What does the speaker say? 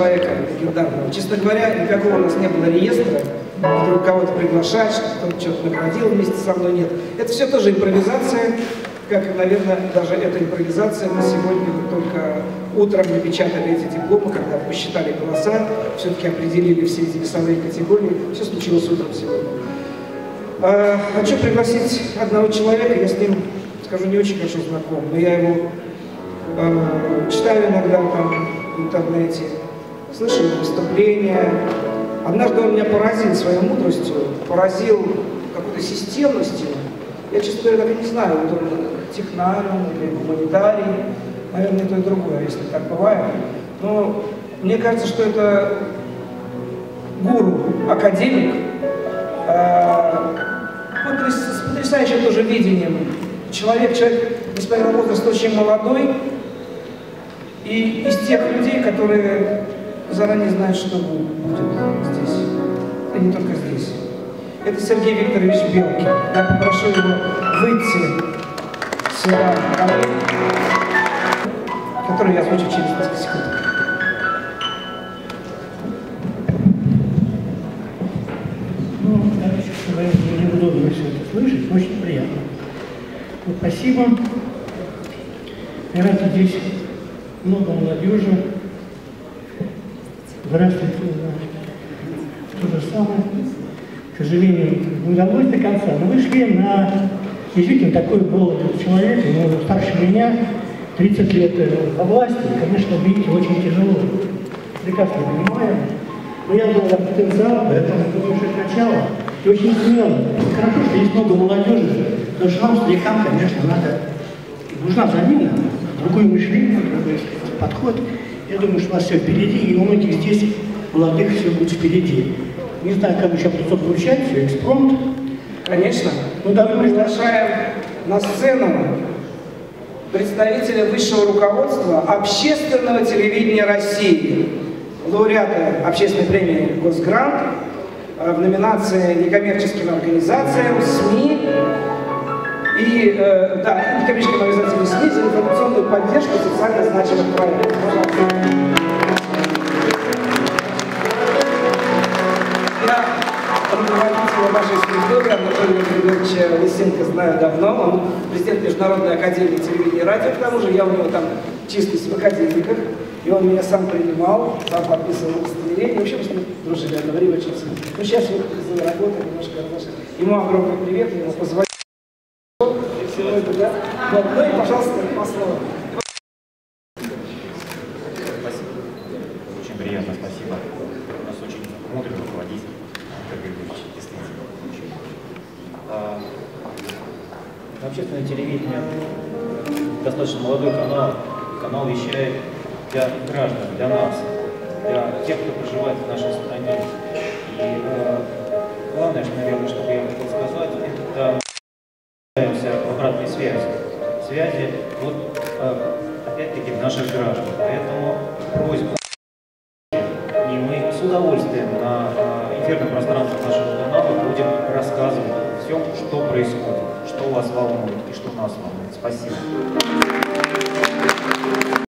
человека легендарного. Честно говоря, никакого у нас не было реестра, который кого-то приглашать, кто-то что-то наградил вместе со мной, нет. Это все тоже импровизация, как и, наверное, даже эта импровизация мы сегодня только утром напечатали эти дипломы, когда посчитали голоса, все-таки определили все эти весовые категории, все случилось утром сегодня. Хочу пригласить одного человека, я с ним, скажу, не очень хорошо знаком, но я его читаю иногда там в интернете, слышу его выступления. Однажды он меня поразил своей мудростью, поразил какой-то системностью. Я, честно говоря, так и не знаю, вот он технарь или гуманитарий, наверное, то и другое, если так бывает. Но мне кажется, что это гуру, академик, с потрясающим тоже видением. Человек, несмотря на возраст, очень молодой, и из тех людей, которые заранее знают, что будет здесь, и не только здесь. Это Сергей Викторович Белкин. Я попрошу его выйти сюда, который я озвучу через несколько секунд. Ну, короче говоря, неудобно все это слышать, очень приятно. Вот, спасибо. Я рад, здесь много молодежи. Здравствуйте. То же самое. К сожалению, не удалось до конца, но вышли на... Действительно, такой был человек, ему старше меня, 30 лет во власти, конечно, видите, очень тяжело. Прекрасно понимаю. Но я был потенциал, поэтому это уже начало. И очень смело. Хорошо, что есть много молодежи, потому что нам, старикам, конечно, нужна замена, другое мышление, другой подход. Я думаю, что у вас все впереди, и у многих здесь молодых все будет впереди. Не знаю, как еще придется получать, все экспромт. Конечно. Ну, да, мы приглашаем на сцену представителя высшего руководства общественного телевидения России, лауреата общественной премии «Госгрант» в номинации «Некоммерческим организациям», СМИ и некоммерческим организациям СМИ за информационную поддержку социально значимых проектов. Руководителя вашей структуры Анатолия Григорьевича Лысенко знаю давно. Он президент Международной академии телевидения и радио, к тому же я у него там числюсь в академиках. И он меня сам принимал, сам подписывал удостоверение. В общем, мы с ним дружили одно время очень сильно. Ну, сейчас вот из-за работы немножко отношения. Ему огромный привет, ему позвонил. И всего это, да? Вот. Ну и, пожалуйста, по слову. Спасибо. Очень приятно, спасибо. У нас очень мудрый руководитель. Общественное телевидение достаточно молодой канал. Канал вещает для граждан, для нас, для тех, кто проживает в нашей стране. И главное, что, наверное, что я хотел сказать, это нуждаемся в обратной связи вот, опять-таки, наших граждан. Поэтому просьба. И мы с удовольствием на эфирном пространстве нашего канала будем рассказывать о всем, что происходит, что вас волнует и что нас волнует. Спасибо.